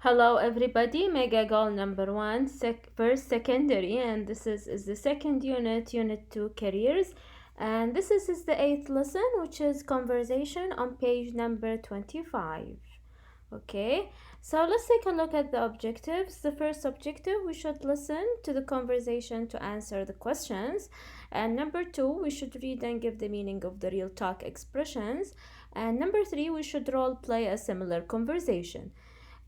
Hello everybody, mega goal number 1, first secondary, and this is the second unit, unit 2 careers, and this is the 8th lesson, which is conversation on page number 25. Okay, so let's take a look at the objectives. The first objective, we should listen to the conversation to answer the questions, and number 2, we should read and give the meaning of the real talk expressions, and number 3, we should role play a similar conversation.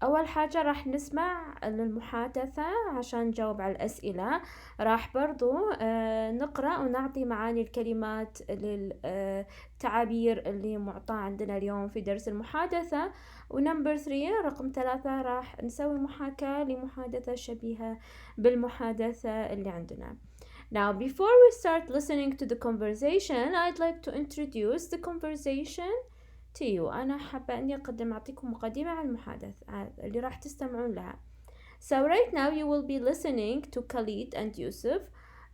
أول حاجة راح نسمع المحادثة عشان نجاوب على الأسئلة. راح برضو نقرأ ونعطي معاني الكلمات للتعابير اللي معطاة عندنا اليوم في درس المحادثة. ونمبر 3 رقم 3 راح نسوي محاكاة لمحادثة شبيهة بالمحادثة اللي عندنا. Now before we start listening to the conversation, I'd like to introduce the conversation to you. أنا حابة أني أعطيكم مقدمة عن المحادثة اللي راح تستمعون لها. So right now you will be listening to Khalid and Yusuf,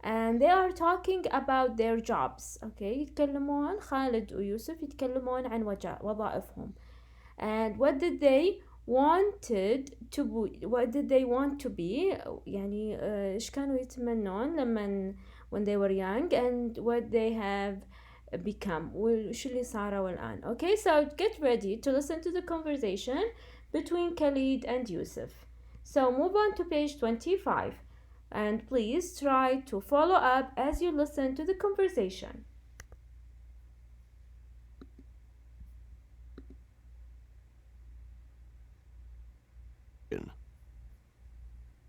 and they are talking about their jobs. Okay, يتكلمون خالد ويوسف يتكلمون عن وظائفهم. And what did they want to be يعني إيش كانوا يتمنون لما when they were young, and what they have become وشو اللي صاروا الآن. Okay, so get ready to listen to the conversation between Khalid and Yusuf. So move on to page 25 and please try to follow up as you listen to the conversation.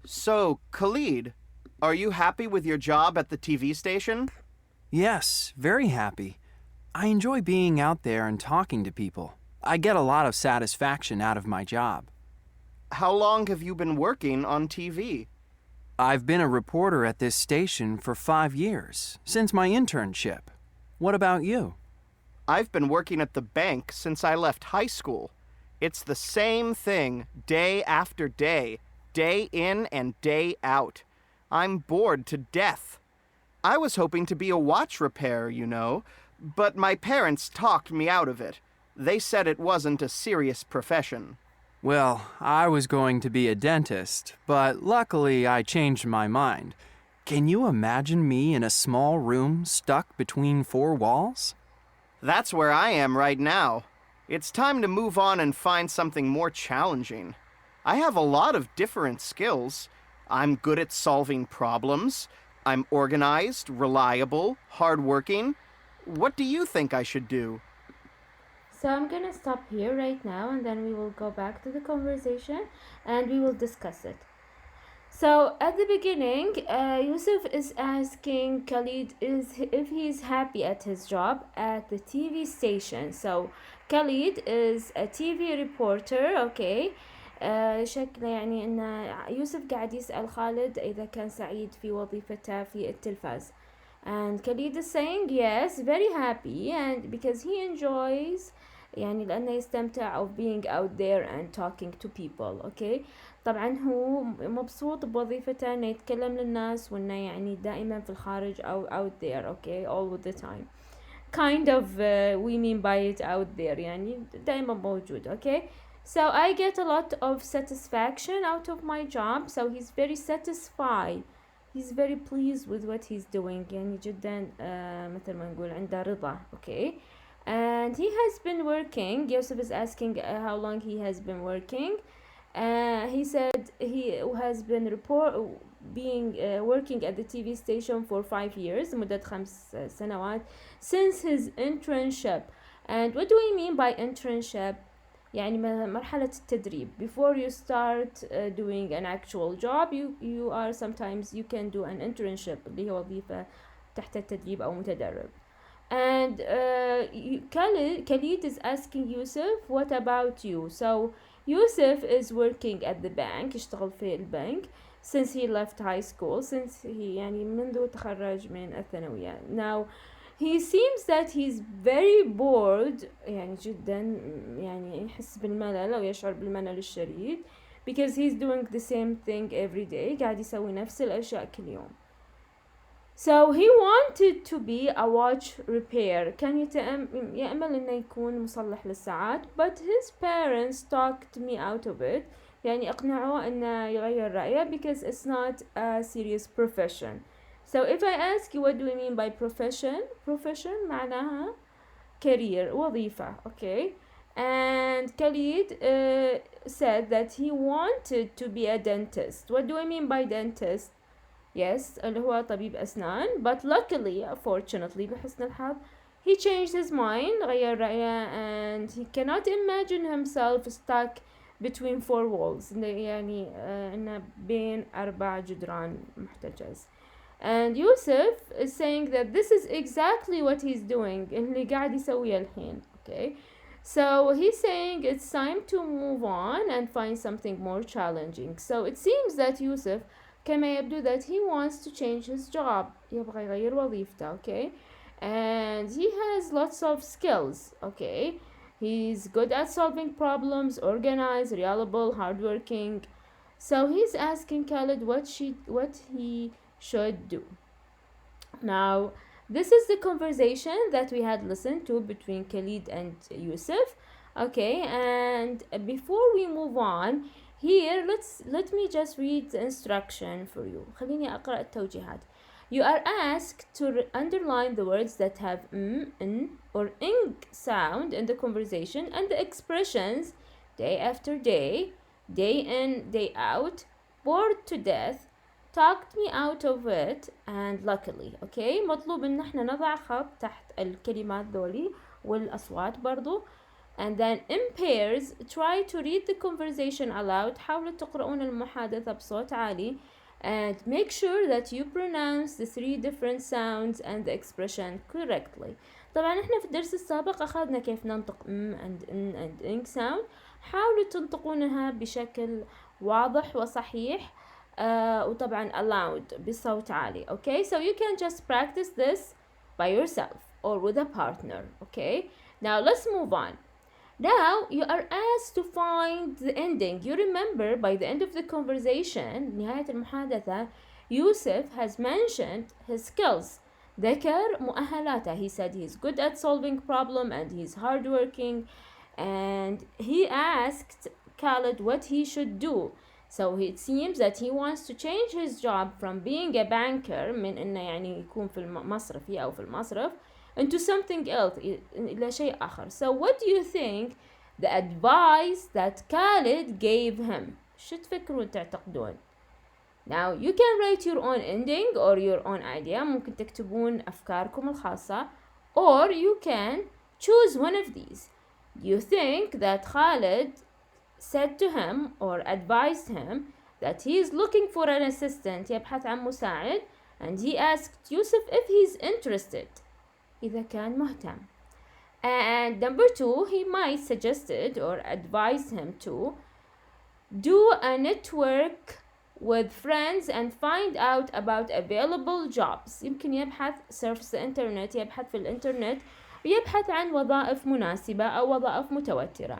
So, Khalid, are you happy with your job at the TV station? Yes, very happy. I enjoy being out there and talking to people. I get a lot of satisfaction out of my job. How long have you been working on TV? I've been a reporter at this station for 5 years, since my internship. What about you? I've been working at the bank since I left high school. It's the same thing day after day, day in and day out. I'm bored to death. I was hoping to be a watch repairer, you know, but my parents talked me out of it. They said it wasn't a serious profession. Well, I was going to be a dentist, but luckily I changed my mind. Can you imagine me in a small room stuck between 4 walls? That's where I am right now. It's time to move on and find something more challenging. I have a lot of different skills. I'm good at solving problems. I'm organized, reliable, hardworking. What do you think I should do? So I'm gonna stop here right now and then we will go back to the conversation and we will discuss it. So at the beginning, Yusuf is asking Khalid if he's happy at his job at the TV station. So Khalid is a TV reporter, okay. شكله يعني إن يوسف قاعد يسأل خالد إذا كان سعيد في وظيفته في التلفاز. And Khalid is saying yes, very happy, and because he enjoys يعني لأنه يستمتع of being out there and talking to people. Okay, طبعا هو مبسوط بوظيفته إنه يتكلم للناس وإنه يعني دائما في الخارج أو out there. Okay, all the time. Kind of we mean by it out there يعني دائما موجود. Okay. So I get a lot of satisfaction out of my job. So he's very satisfied. He's very pleased with what he's doing. يعني جدا مثل ما نقول عنده رضا. Okay. And he has been working. Yusuf is asking how long he has been working. He said he has been working at the TV station for 5 years. مدة 5 سنوات since his internship. And what do we mean by internship? يعني مرحلة التدريب. Before you start doing an actual job, you are sometimes you can do an internship اللي هي وظيفة تحت التدريب أو متدرب. And Khalid is asking Yusuf, what about you? So Yusuf is working at the bank, يشتغل في البنك since he left high school, since he يعني منذ تخرج من الثانوية. Now he seems that he's very bored يعني جدا يعني يحس بالملل أو يشعر بالملل الشديد because he's doing the same thing every day. قاعد يسوي نفس الأشياء كل يوم. So he wanted to be a watch repair. كان يأمل إنه يكون مصلح للساعات. But his parents talked me out of it يعني اقنعوه انه يغير رأيه because it's not a serious profession. So if I ask you what do we mean by profession معناها career, وظيفة. Okay, and Khalid said that he wanted to be a dentist. What do I mean by dentist? Yes, اللي هو طبيب أسنان. But luckily, fortunately, بحسن الحظ, he changed his mind, غير رأيه, and he cannot imagine himself stuck between four walls. يعني إنه بين 4 جدران محتجز. And Yusuf is saying that this is exactly what he's doing, اللي قاعد يسويه الحين. Okay, so he's saying it's time to move on and find something more challenging. So it seems that Yusuf كما يبدو that he wants to change his job, يبغى يغير وظيفته. Okay, and he has lots of skills. Okay, he's good at solving problems, organized, reliable, hardworking. So he's asking Khalid what he should do. Now, this is the conversation that we had listened to between Khalid and Yusuf. Okay, and before we move on, here let me just read the instruction for you. خليني أقرأ التوجيهات. You are asked to underline the words that have n, or ing sound in the conversation and the expressions day after day, day in, day out, bored to death, talked me out of it, and luckily. Okay, مطلوب ان احنا نضع خط تحت الكلمات ذولي والأصوات برضو. And then in pairs, try to read the conversation aloud. حاولوا تقرؤون المحادثة بصوت عالي. And make sure that you pronounce the 3 different sounds and the expression correctly. طبعا احنا في الدرس السابق أخذنا كيف ننطق and n and ing sound. حاولوا تنطقونها بشكل واضح وصحيح. وطبعا aloud بصوت عالي. Okay, so you can just practice this by yourself or with a partner. Okay, now let's move on. Now you are asked to find the ending. You remember by the end of the conversation, نهاية المحادثة, Yusuf has mentioned his skills. ذكر مؤهلاته. He said he's good at solving problem and he's hardworking, and he asked Khalid what he should do. So it seems that he wants to change his job from being a banker, من إنه يعني يكون في المصرفي أو في المصرف, into something else, إلى شيء آخر. So what do you think the advice that Khalid gave him? شو تفكرون تعتقدون؟ Now you can write your own ending or your own idea. ممكن تكتبون أفكاركم الخاصة, or you can choose one of these. You think that Khalid said to him or advised him that he is looking for an assistant, يبحث عن مساعد, and he asked Yusuf if he's interested, إذا كان مهتم. And number 2, he might suggested or advised him to do a network with friends and find out about available jobs. يمكن يبحث surf the internet, يبحث في الإنترنت ويبحث عن وظائف مناسبة أو وظائف متوترة.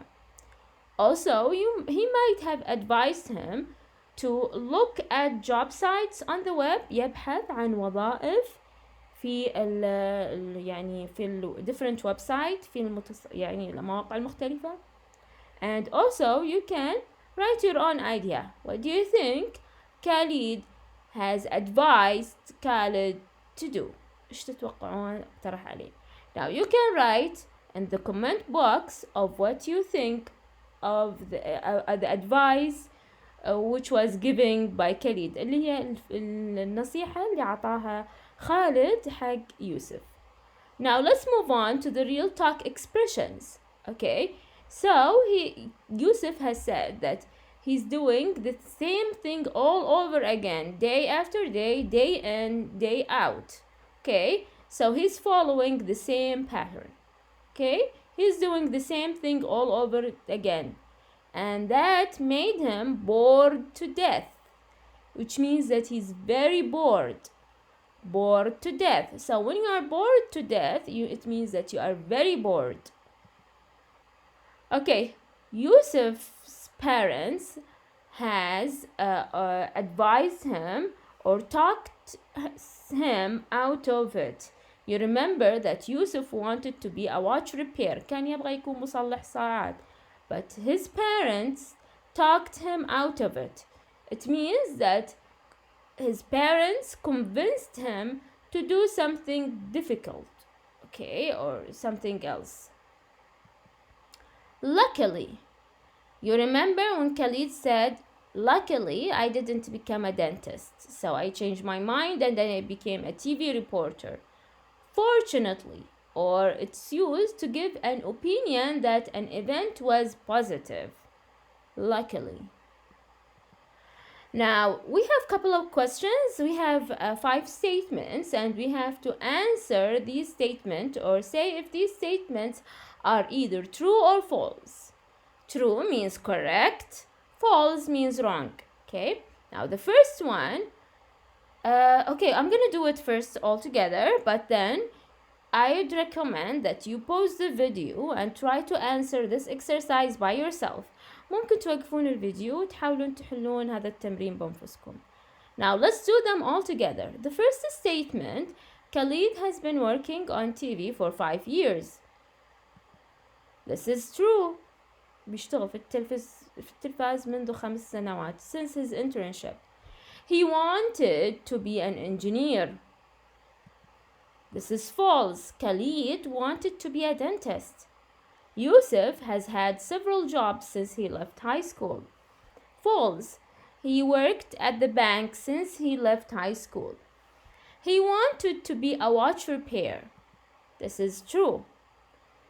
Also, he might have advised him to look at job sites on the web. يبحث عن وظائف في يعني في different website في يعني المواقع المختلفة. And also you can write your own idea. What do you think Khalid has advised Khalid to do? إيش تتوقعون اقترح عليه. Now you can write in the comment box of what you think of the advice which was given by Khalid, اللي هي النصيحة اللي عطاها خالد حق يوسف. Now let's move on to the real talk expressions. Okay, so Yusuf has said that he's doing the same thing all over again, day after day, day in, day out. Okay, so he's following the same pattern. Okay, he's doing the same thing all over again, and that made him bored to death, which means that he's very bored to death. So when you are bored to death, it means that you are very bored. Okay, Yusuf's parents has advised him or talked him out of it. You remember that Yusuf wanted to be a watch repair. كان يبغى يكون مصلح ساعات. But his parents talked him out of it. It means that his parents convinced him to do something difficult, okay, or something else. Luckily, you remember when Khalid said, luckily I didn't become a dentist, so I changed my mind and then I became a TV reporter. Fortunately, or it's used to give an opinion that an event was positive. Luckily. Now, we have a couple of questions. We have 5 statements and we have to answer these statements or say if these statements are either true or false. True means correct, false means wrong. Okay, now the first one, okay, I'm gonna do it first all together, but then I'd recommend that you pause the video and try to answer this exercise by yourself. ممكن توقفون الفيديو وتحاولون تحلون هذا التمرين بأنفسكم. Now let's do them all together. The first statement, Khalid has been working on TV for 5 years. This is true. بيشتغل في التلفاز منذ 5 سنوات since his internship. He wanted to be an engineer. This is false. Khalid wanted to be a dentist. Yusuf has had several jobs since he left high school. False. He worked at the bank since he left high school. He wanted to be a watch repairer. This is true.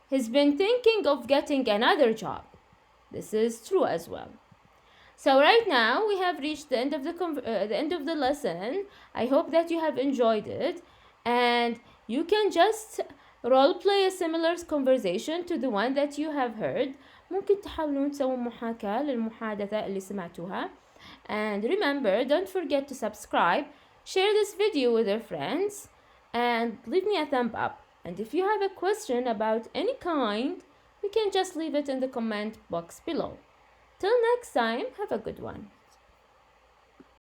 He's been thinking of getting another job. This is true as well. So right now we have reached the end of the lesson. I hope that you have enjoyed it and you can just role play a similar conversation to the one that you have heard. ممكن تحاولون تسوون محاكاة للمحادثة اللي سمعتوها. And remember, don't forget to subscribe, share this video with your friends, and leave me a thumb up. And if you have a question about any kind, you can just leave it in the comment box below. Till next time, have a good one.